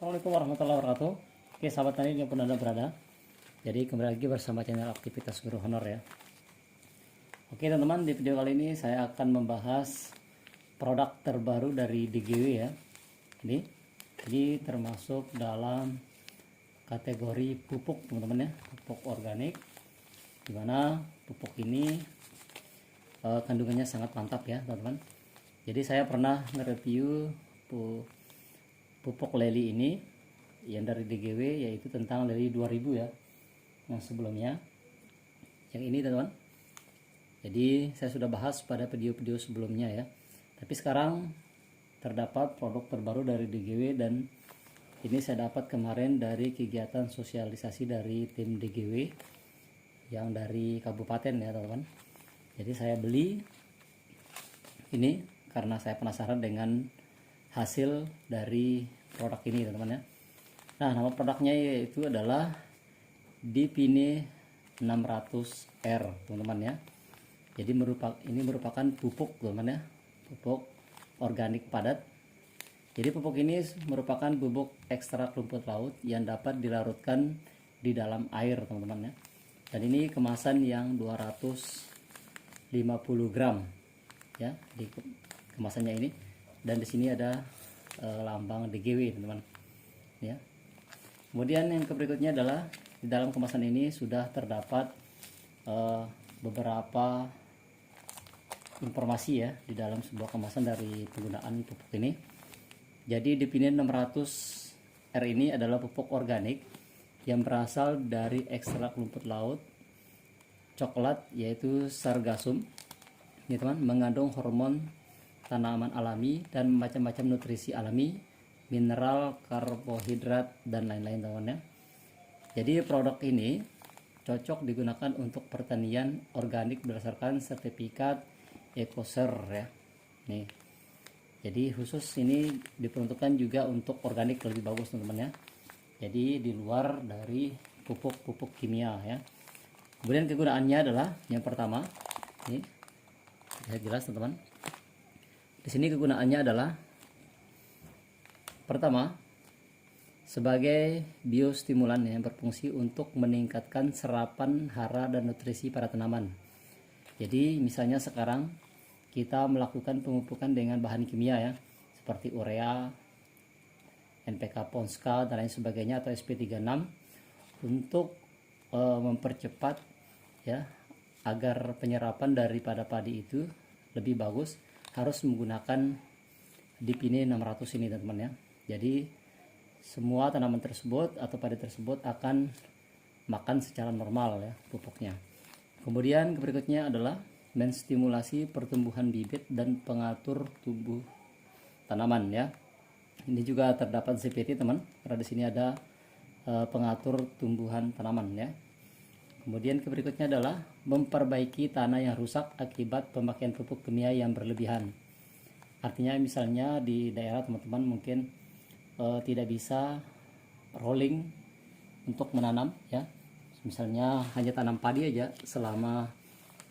Assalamualaikum warahmatullahi wabarakatuh. Oke sahabat tani dimanapun anda berada, jadi kembali lagi bersama channel aktivitas guru honor ya. Oke teman-teman, di video kali ini saya akan membahas produk terbaru dari DGW ya. Ini termasuk dalam kategori pupuk teman-teman ya, pupuk organik, dimana pupuk ini kandungannya sangat mantap ya teman-teman. Jadi saya pernah nge-review pupuk leli ini yang dari DGW, yaitu tentang leli 2000 ya, yang sebelumnya, yang ini teman-teman. Jadi saya sudah bahas pada video-video sebelumnya ya, tapi sekarang terdapat produk terbaru dari DGW, dan ini saya dapat kemarin dari kegiatan sosialisasi dari tim DGW yang dari kabupaten ya teman-teman. Jadi saya beli ini karena saya penasaran dengan hasil dari produk ini teman-teman ya. Nah, nama produknya yaitu adalah Dipine 600R teman-teman ya. Jadi ini merupakan pupuk teman-teman ya, pupuk organik padat. Jadi pupuk ini merupakan pupuk ekstrak rumput laut yang dapat dilarutkan di dalam air teman-teman ya. Dan ini kemasan yang 250 gram ya di kemasannya ini. Dan di sini ada lambang DGW teman-teman ya. Kemudian yang berikutnya adalah di dalam kemasan ini sudah terdapat beberapa informasi ya di dalam sebuah kemasan dari penggunaan pupuk ini. Jadi Dipine 600R ini adalah pupuk organik yang berasal dari ekstrak rumput laut coklat, yaitu sargassum ini teman, mengandung hormon tanaman alami dan macam-macam nutrisi alami, mineral, karbohidrat, dan lain-lain teman ya. Jadi produk ini cocok digunakan untuk pertanian organik berdasarkan sertifikat EcoCert ya. Nih. Jadi khusus ini diperuntukkan juga untuk organik lebih bagus teman-teman ya. Jadi di luar dari pupuk-pupuk kimia ya. Kemudian kegunaannya adalah yang pertama, ini saya jelas teman-teman. Di sini kegunaannya adalah pertama, sebagai biostimulan yang berfungsi untuk meningkatkan serapan hara dan nutrisi pada tanaman. Jadi misalnya sekarang kita melakukan pemupukan dengan bahan kimia ya, seperti urea, NPK Ponska dan lain sebagainya, atau SP36 untuk mempercepat ya agar penyerapan daripada padi itu lebih bagus, harus menggunakan Dipine 600 ini teman-teman ya. Jadi semua tanaman tersebut atau padi tersebut akan makan secara normal ya pupuknya. Kemudian berikutnya adalah menstimulasi pertumbuhan bibit dan pengatur tumbuh tanaman ya. Ini juga terdapat CPT teman, karena di sini ada pengatur tumbuhan tanaman ya. Kemudian berikutnya adalah memperbaiki tanah yang rusak akibat pemakaian pupuk kimia yang berlebihan. Artinya misalnya di daerah teman-teman mungkin tidak bisa rolling untuk menanam ya. Misalnya hanya tanam padi aja selama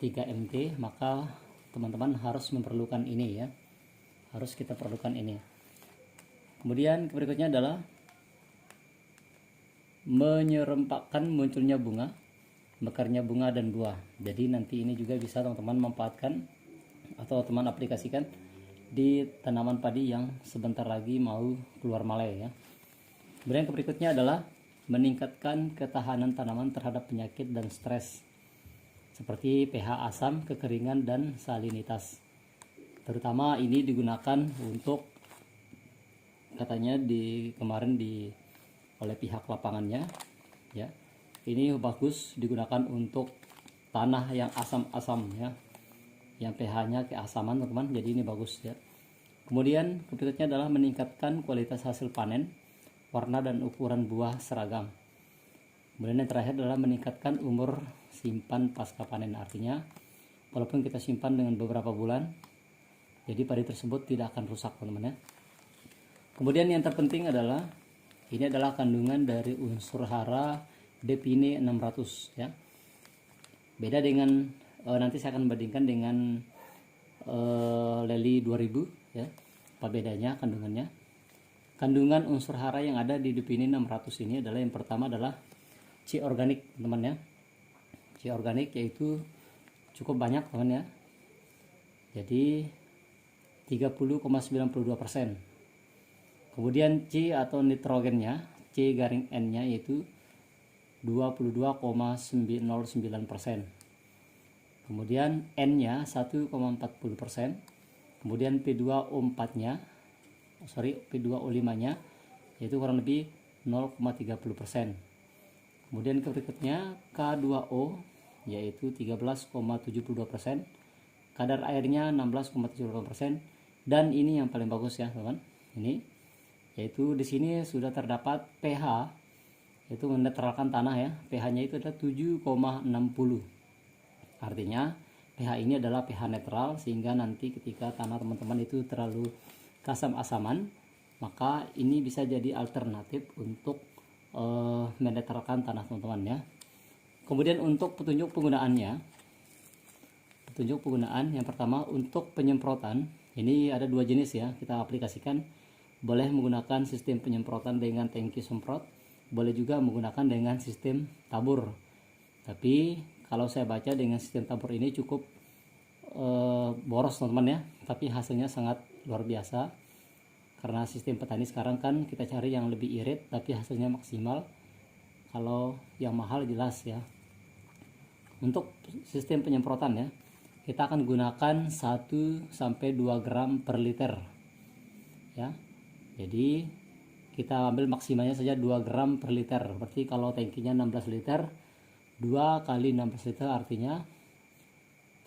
3 MT, maka teman-teman harus memerlukan ini ya. Harus kita perlukan ini. Kemudian berikutnya adalah menyerempakkan munculnya bunga, mekarnya bunga dan buah. Jadi nanti ini juga bisa teman-teman manfaatkan atau teman aplikasikan di tanaman padi yang sebentar lagi mau keluar malai ya. Kemudian berikutnya adalah meningkatkan ketahanan tanaman terhadap penyakit dan stres, seperti pH asam, kekeringan, dan salinitas. Terutama ini digunakan untuk, katanya kemarin oleh pihak lapangannya ya, ini bagus digunakan untuk tanah yang asam-asam ya, yang pH-nya keasaman teman-teman. Jadi ini bagus ya. Kemudian berikutnya adalah meningkatkan kualitas hasil panen, warna dan ukuran buah seragam. Kemudian yang terakhir adalah meningkatkan umur simpan pasca panen. Artinya walaupun kita simpan dengan beberapa bulan, jadi padi tersebut tidak akan rusak teman-teman ya. Kemudian yang terpenting adalah ini adalah kandungan dari unsur hara Dipine 600 ya. Beda dengan nanti saya akan bandingkan dengan leli 2000 ya. Apa bedanya kandungannya? kandungan unsur hara yang ada di Depini 600 ini adalah yang pertama adalah C organik, teman-teman ya. C organik yaitu cukup banyak, teman ya. Jadi 30,92%. Kemudian C atau nitrogennya, C garing N-nya yaitu 22,909%. Kemudian N-nya 1,40%. Kemudian P2O4-nya, P2O5-nya yaitu kurang lebih 0,30%. Kemudian berikutnya K2O yaitu 13,72%. Kadar airnya 16,78%. Dan ini yang paling bagus ya, teman. Ini yaitu di sini sudah terdapat pH, yaitu menetralkan tanah ya. pH-nya itu adalah 7,60. Artinya pH ini adalah pH netral, sehingga nanti ketika tanah teman-teman itu terlalu asam-asaman, maka ini bisa jadi alternatif untuk menetralkan tanah teman-teman ya. Kemudian untuk petunjuk penggunaan yang pertama untuk penyemprotan, ini ada dua jenis ya, kita aplikasikan. Boleh menggunakan sistem penyemprotan dengan tangki semprot, boleh juga menggunakan dengan sistem tabur. Tapi kalau saya baca dengan sistem tabur ini cukup boros teman-teman ya, tapi hasilnya sangat luar biasa. Karena sistem petani sekarang kan kita cari yang lebih irit tapi hasilnya maksimal. Kalau yang mahal jelas ya. Untuk sistem penyemprotan ya, kita akan gunakan 1-2 gram per liter ya. Jadi kita ambil maksimalnya saja 2 gram per liter. Berarti kalau tangkinya 16 liter, 2 kali 16 liter artinya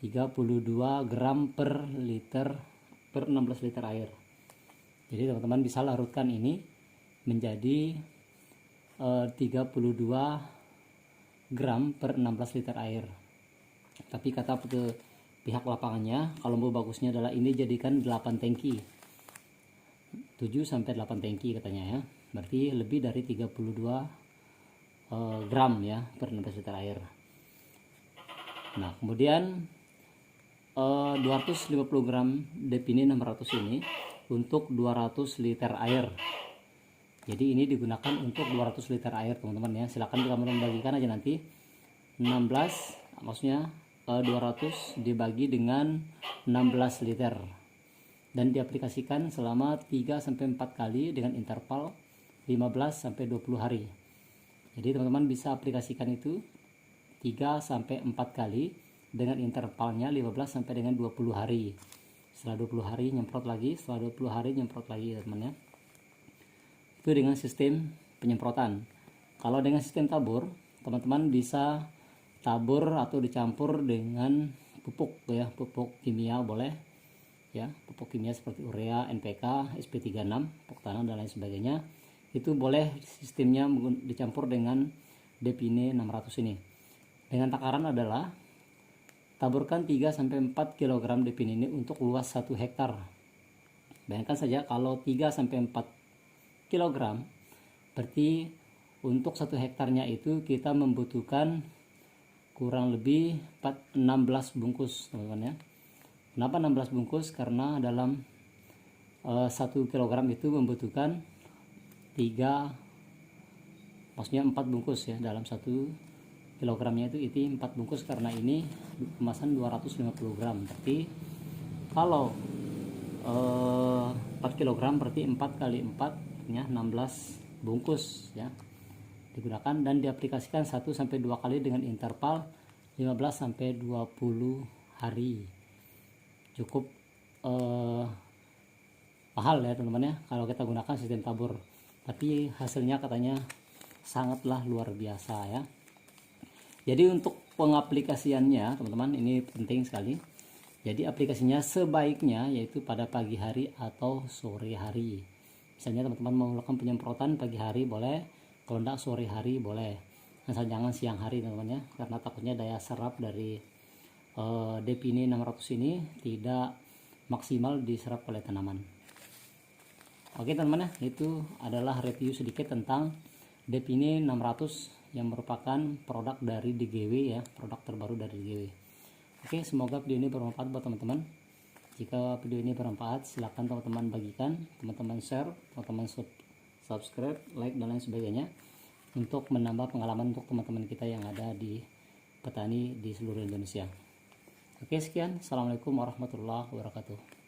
32 gram per liter per 16 liter air. Jadi teman-teman bisa larutkan ini menjadi 32 gram per 16 liter air. Tapi kata pihak lapangannya, kalau mau bagusnya adalah ini jadikan 8 tangki, 7-8 tangki katanya ya. Berarti lebih dari 32 gram ya per 16 liter air. Nah kemudian 250 gram Depini 600 ini untuk 200 liter air. Jadi ini digunakan untuk 200 liter air teman-teman ya. Silakan teman-teman bagikan aja nanti 16, maksudnya 200 dibagi dengan 16 liter dan diaplikasikan selama 3-4 kali dengan interval 15-20 hari. Jadi teman-teman bisa aplikasikan itu 3-4 kali dengan intervalnya 15 sampai dengan 20 hari. Setelah 20 hari nyemprot lagi, setelah 20 hari nyemprot lagi teman-teman ya. Itu dengan sistem penyemprotan. Kalau dengan sistem tabur, teman-teman bisa tabur atau dicampur dengan pupuk ya, pupuk kimia boleh ya, pupuk kimia seperti urea, NPK, SP36, pupuk tanah dan lain sebagainya. Itu boleh sistemnya dicampur dengan Depini 600 ini. Dengan takaran adalah taburkan 3-4 kg Depini ini untuk luas 1 hektar. Bayangkan saja kalau 3-4 kg, berarti untuk 1 hektarnya itu kita membutuhkan kurang lebih 16 bungkus teman-teman ya. Kenapa 16 bungkus? Karena dalam 1 kg itu membutuhkan 4 bungkus ya. Dalam 1 kilogramnya itu 4 bungkus, karena ini kemasan 250 gram. Berarti kalau 4 kg berarti 4 kali 4 ya 16 bungkus ya digunakan dan diaplikasikan 1-2 kali dengan interval 15-20 hari. Cukup mahal ya teman-teman ya kalau kita gunakan sistem tabur, tapi hasilnya katanya sangatlah luar biasa ya. Jadi untuk pengaplikasiannya teman-teman ini penting sekali. Jadi aplikasinya sebaiknya yaitu pada pagi hari atau sore hari. Misalnya teman-teman mau melakukan penyemprotan pagi hari boleh, kalau enggak sore hari boleh. Asal jangan siang hari teman-teman ya, karena takutnya daya serap dari Depini 600 ini tidak maksimal diserap oleh tanaman. Oke teman-teman ya, itu adalah review sedikit tentang Depini 600 yang merupakan produk dari DGW ya, produk terbaru dari DGW. Oke, semoga video ini bermanfaat buat teman-teman. Jika video ini bermanfaat, silakan teman-teman bagikan, teman-teman share, teman-teman subscribe, like, dan lain sebagainya untuk menambah pengalaman untuk teman-teman kita yang ada di petani di seluruh Indonesia. Oke, sekian. Assalamualaikum warahmatullahi wabarakatuh.